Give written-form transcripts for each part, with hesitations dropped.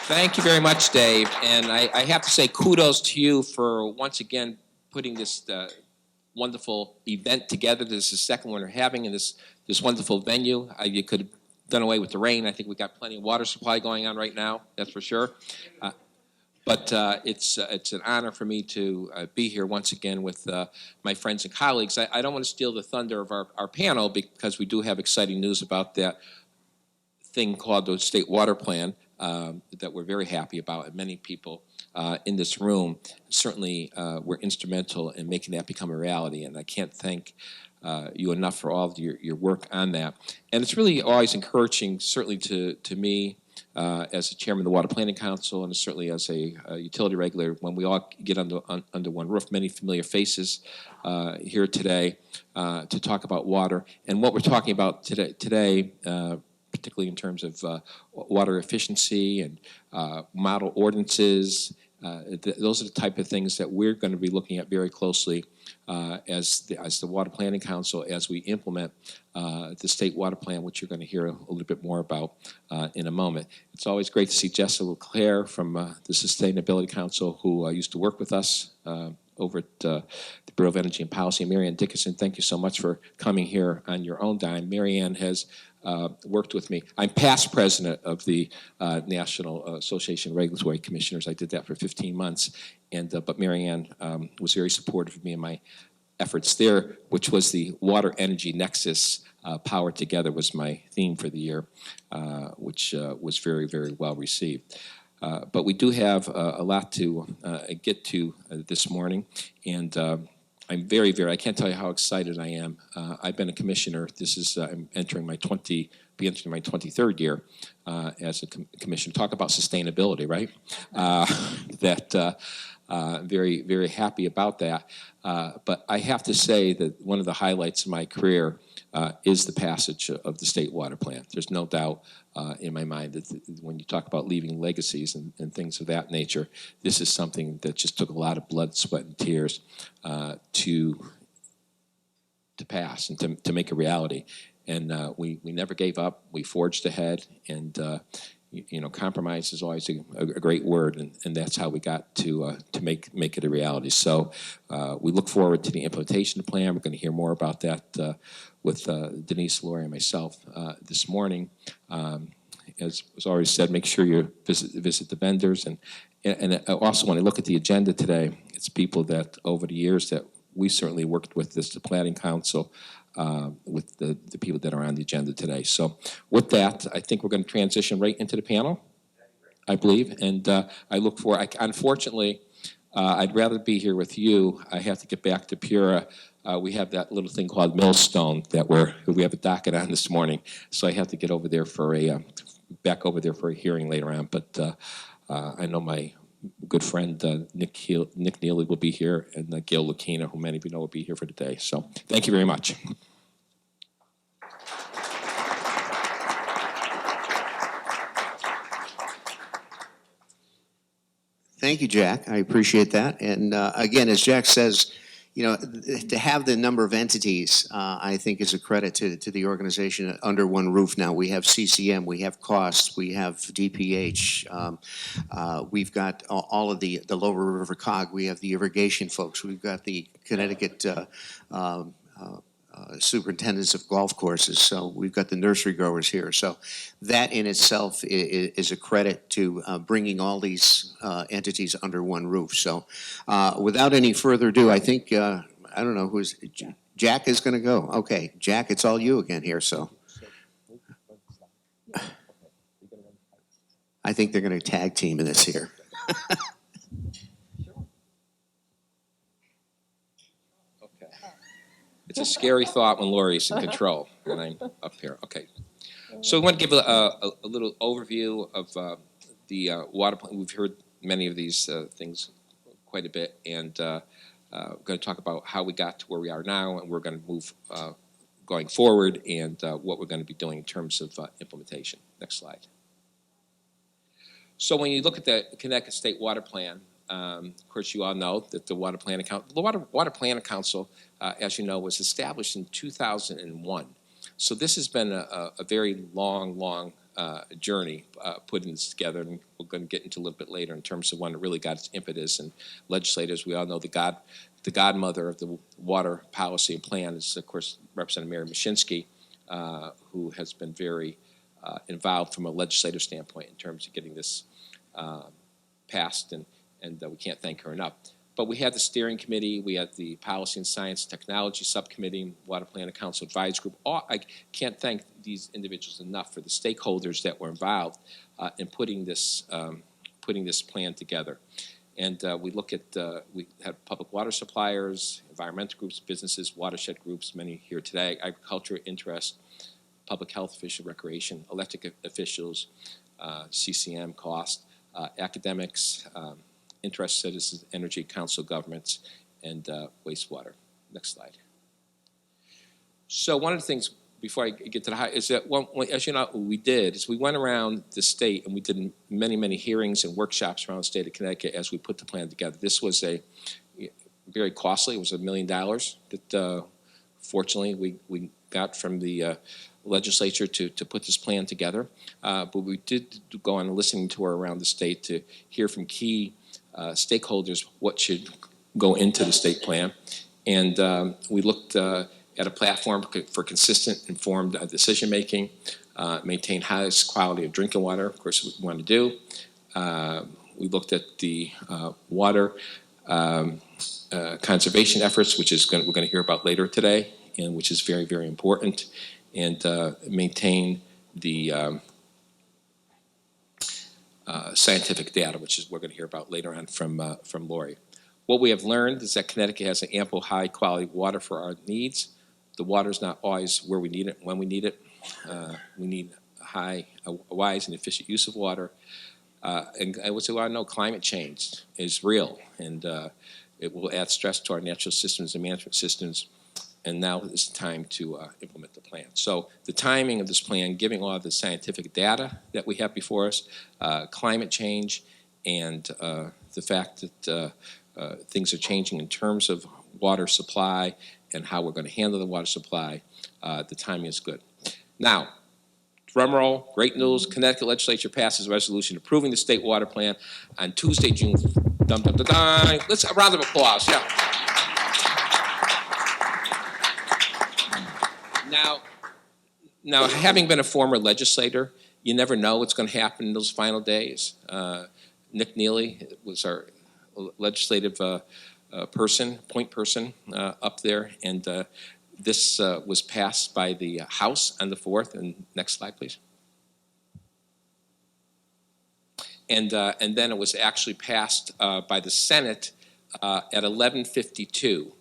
Thank you very much, Dave. And I have to say kudos to you for once again putting this wonderful event together. This is the second one we're having in this wonderful venue. You could have done away with the rain. I think we got plenty of water supply going on right now, that's for sure. But it's an honor for me to be here once again with my friends and colleagues. I don't want to steal the thunder of our panel because we do have exciting news about that thing called the State Water Plan that we're very happy about, and many people in this room certainly were instrumental in making that become a reality, and I can't thank you enough for all of your work on that. And it's really always encouraging, certainly to me, as the chairman of the Water Planning Council, and certainly as a utility regulator, when we all get under one roof, many familiar faces here today to talk about water. And what we're talking about today particularly in terms of water efficiency and model ordinances. Those are the type of things that we're going to be looking at very closely as the Water Planning Council as we implement the State Water Plan, which you're going to hear a little bit more about in a moment. It's always great to see Jessica LeClaire from the Sustainability Council, who used to work with us over at the Bureau of Energy and Policy. And Marianne Dickinson, thank you so much for coming here on your own dime. Marianne has worked with me. I'm past president of the National Association of Regulatory Commissioners. I did that for 15 months, and but Marianne was very supportive of me in my efforts there, which was the Water Energy Nexus. Power Together was my theme for the year, which was very, very well received. But we do have a lot to get to this morning, and I'm very, very, I can't tell you how excited I am. I've been a commissioner. This is, I'm entering my 23rd year as a commissioner. Talk about sustainability, right? Very, very happy about that. But I have to say that one of the highlights of my career is the passage of the State Water Plan. There's no doubt in my mind that when you talk about leaving legacies and things of that nature, this is something that just took a lot of blood, sweat, and tears to pass and to make a reality. And we never gave up. We forged ahead, and you know, compromise is always a great word, and that's how we got to make it a reality. So we look forward to the implementation of the plan. We're going to hear more about that with Denise, Lori, and myself this morning. As was already said, make sure you visit the vendors, and also when I look at the agenda today, it's people that over the years that we certainly worked with the Planning Council, with the people that are on the agenda today. So with that, I think we're going to transition right into the panel, I believe, and I look for, unfortunately, I'd rather be here with you. I have to get back to Pura. We have that little thing called Millstone that we have a docket on this morning, so I have to get over there for back over there for a hearing later on. But I know my good friend Nick Neely will be here, and Gail Lucchina, who many of you know will be here for today. So thank you very much. Thank you, Jack. I appreciate that. And again, as Jack says, you know, to have the number of entities, I think is a credit to the organization under one roof now. We have CCM, we have costs, we have DPH, we've got all of the Lower River COG, we have the irrigation folks, we've got the Connecticut superintendents of golf courses, so we've got the nursery growers here. So that in itself is a credit to bringing all these entities under one roof. So without any further ado, I think, I don't know who's, Jack is going to go. Okay, Jack, it's all you again here, so. I think they're going to tag team in this here. It's a scary thought when Lori's in control and I'm up here. Okay. So I want to give a little overview of the water plan. We've heard many of these things quite a bit, and we're going to talk about how we got to where we are now, and we're going to move going forward, and what we're going to be doing in terms of implementation. Next slide. So when you look at the Connecticut State Water Plan, of course, you all know that the Water Planning Council, as you know, was established in 2001. So this has been a very long journey putting this together, and we're going to get into a little bit later in terms of when it really got its impetus. And legislators, we all know the godmother of the water policy and plan is, of course, Representative Mary Mashinsky, who has been very involved from a legislative standpoint in terms of getting this passed, and we can't thank her enough. But we had the steering committee, we had the policy and science technology subcommittee, water plan and council advisory group. I can't thank these individuals enough for the stakeholders that were involved in putting this plan together. And we had public water suppliers, environmental groups, businesses, watershed groups, many here today, agriculture interest, public health official, recreation, electric officials, CCM cost, academics, interest citizens, energy, council governments, and wastewater. Next slide. So one of the things, before I get to the high, is that, as you know, what we did is we went around the state and we did many, many hearings and workshops around the state of Connecticut as we put the plan together. This was very costly. It was $1 million that fortunately we got from the legislature to put this plan together. But we did go on a listening tour around the state to hear from key stakeholders what should go into the state plan. And we looked at a platform for consistent, informed decision-making, maintain highest quality of drinking water, of course, what we want to do. We looked at the water conservation efforts, which is we're going to hear about later today, and which is very, very important, and maintain the scientific data, which is we're going to hear about later on from Lori. What we have learned is that Connecticut has an ample, high-quality water for our needs. The water is not always where we need it, when we need it. We need a wise and efficient use of water. And I would say, well, I know climate change is real, and it will add stress to our natural systems and management systems. And now is the time to implement the plan. So the timing of this plan, giving all of the scientific data that we have before us, climate change, and the fact that things are changing in terms of water supply and how we're going to handle the water supply, the timing is good. Now, drum roll, great news. Connecticut legislature passes a resolution approving the state water plan on Tuesday, June. Dun, dun, dun, dun. Let's a round of applause. Yeah. Now, having been a former legislator, you never know what's going to happen in those final days. Nick Neely was our legislative point person up there, and this was passed by the House on the 4th. And next slide, please. And then it was actually passed by the Senate at 11:52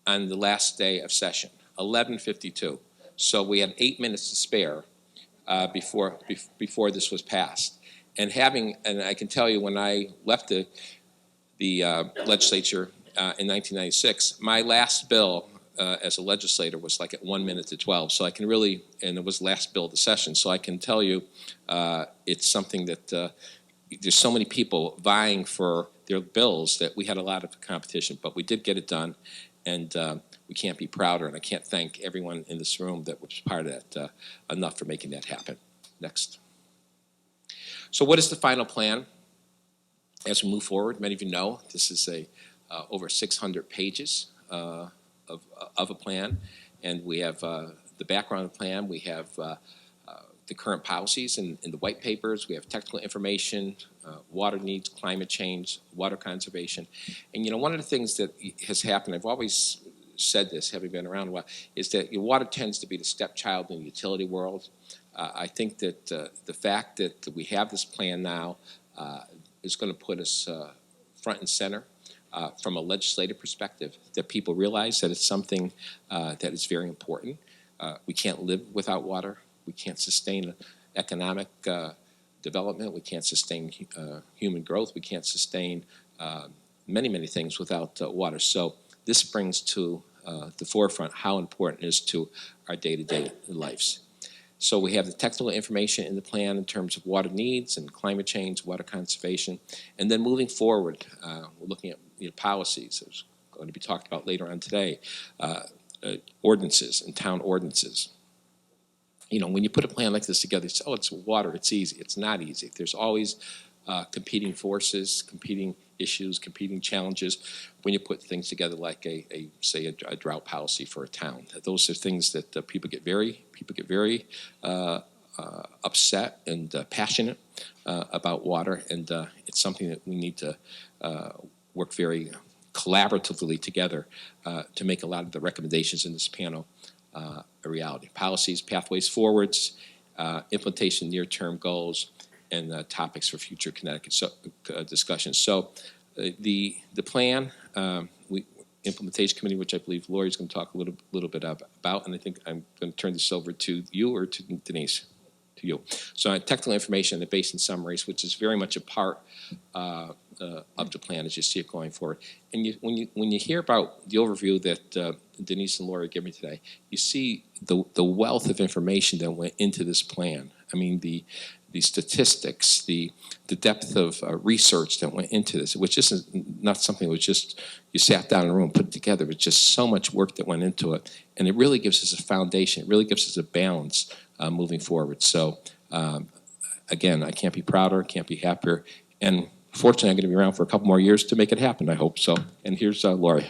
on the last day of session. 11:52. So we had 8 minutes to spare before this was passed. And I can tell you, when I left the legislature in 1996, my last bill as a legislator was like at 1 minute to 12. So I can really, and it was the last bill of the session. So I can tell you, it's something that there's so many people vying for their bills that we had a lot of competition, but we did get it done. And we can't be prouder, and I can't thank everyone in this room that was part of that enough for making that happen. Next. So what is the final plan as we move forward? Many of you know this is over 600 pages of a plan, and we have the background of the plan. We have the current policies in the white papers. We have technical information, water needs, climate change, water conservation. And, you know, one of the things that has happened, I've always said this, having been around a while, is that water tends to be the stepchild in the utility world. I think that the fact that we have this plan now is going to put us front and center from a legislative perspective, that people realize that it's something that is very important. We can't live without water. We can't sustain economic development. We can't sustain human growth. We can't sustain many, many things without water. So this brings to the forefront how important it is to our day-to-day lives. So we have the technical information in the plan in terms of water needs and climate change, water conservation. And then moving forward, we're looking at policies. There's going to be talked about later on today, ordinances and town ordinances. you know, when you put a plan like this together, it's, oh, it's water, it's easy. It's not easy. There's always competing forces, competing issues, competing challenges when you put things together like say a drought policy for a town. Those are things that people get very upset and passionate about water, and it's something that we need to work very collaboratively together to make a lot of the recommendations in this panel a reality. Policies, pathways forwards, implementation, near-term goals, and topics for future Connecticut discussions. So the plan, implementation committee, which I believe Lori's going to talk a little bit about, and I think I'm going to turn this over to you or to Denise. To you. So technical information and the basin summaries, which is very much a part of the plan as you see it going forward. And when you hear about the overview that Denise and Laura gave me today, you see the wealth of information that went into this plan. I mean, the statistics, the depth of research that went into this, which isn't not something that was just you sat down in a room and put it together. It's just so much work that went into it, and it really gives us a foundation. It really gives us a balance moving forward. So again, I can't be prouder, can't be happier, and fortunately, I'm going to be around for a couple more years to make it happen. I hope so. And here's Lori.